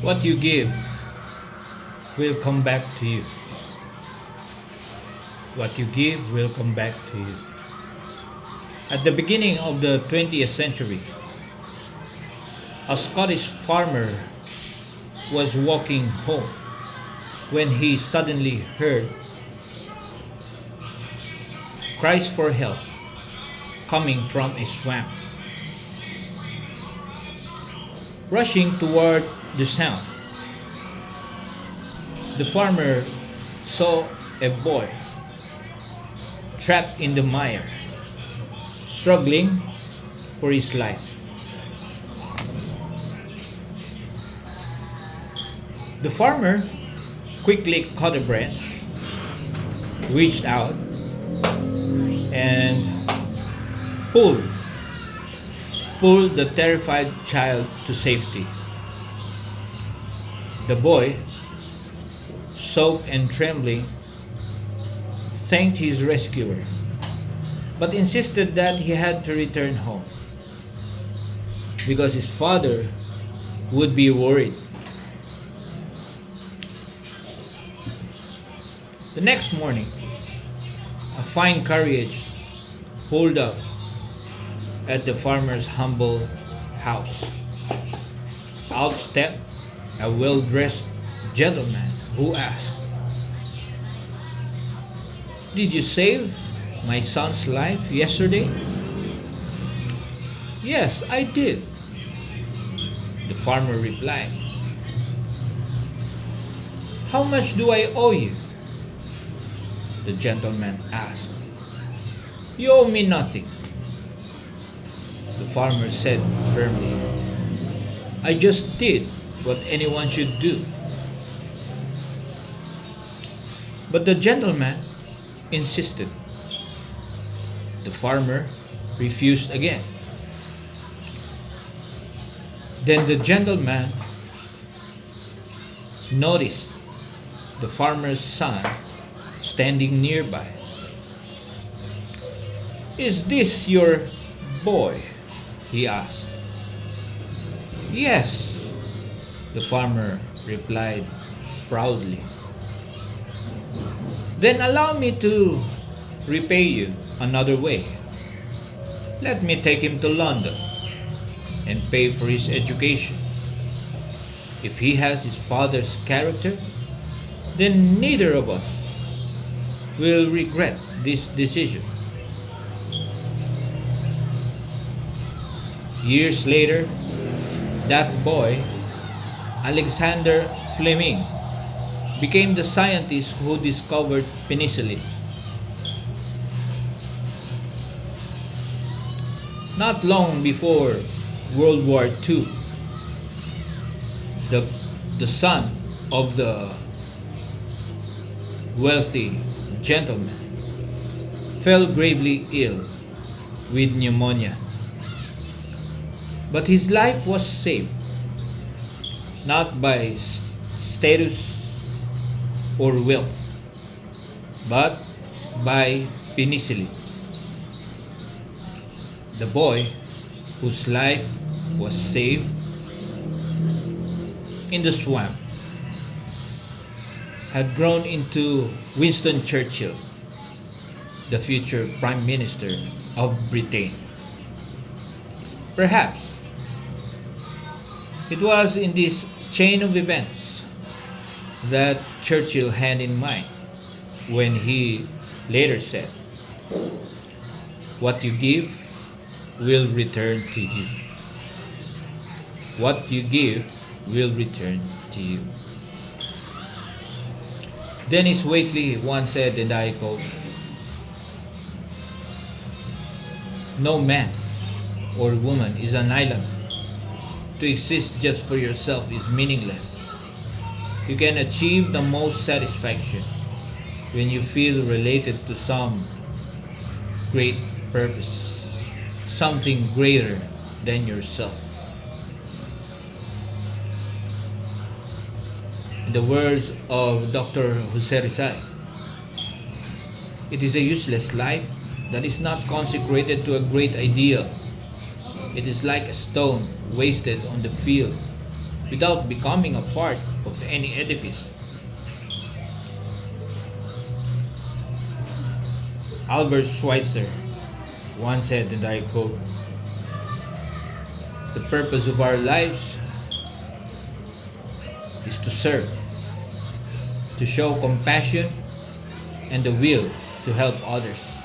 What you give will come back to you. What you give will come back to you. At the beginning of the 20th century, a Scottish farmer was walking home when he suddenly heard cries for help coming from a swamp. Rushing toward the sound, the farmer saw a boy trapped in the mire, struggling for his life. The farmer quickly cut a branch, reached out, and pulled pulled the terrified child to safety. The boy, soaked and trembling, thanked his rescuer, but insisted that he had to return home because his father would be worried. The next morning, a fine carriage pulled up at the farmer's humble house. Out stepped a well-dressed gentleman who asked, "Did you save my son's life yesterday?" "Yes, I did," the farmer replied. "How much do I owe you?" the gentleman asked. "You owe me nothing," the farmer said firmly. "I just did what anyone should do." But the gentleman insisted. The farmer refused again. Then the gentleman noticed the farmer's son standing nearby. "Is this your boy?" he asked. "Yes," the farmer replied proudly. "Then allow me to repay you another way. Let me take him to London and pay for his education. If he has his father's character, then neither of us will regret this decision." Years later, that boy, Alexander Fleming, became the scientist who discovered penicillin. Not long before World War II, the son of the wealthy gentleman fell gravely ill with pneumonia. But his life was saved, not by status or wealth, but by penicillin. The boy whose life was saved in the swamp had grown into Winston Churchill, the future Prime Minister of Britain. Perhaps it was in this chain of events that Churchill had in mind when he later said, "What you give will return to you. What you give will return to you." Dennis Waitley once said, and I quote, "No man or woman is an island. To exist just for yourself is meaningless. You can achieve the most satisfaction when you feel related to some great purpose, something greater than yourself." In the words of Dr. Jose Rizal, "It is a useless life that is not consecrated to a great ideal. It is like a stone wasted on the field without becoming a part of any edifice. Albert Schweitzer once said, and I quote, "The purpose of our lives is to serve, to show compassion, and the will to help others."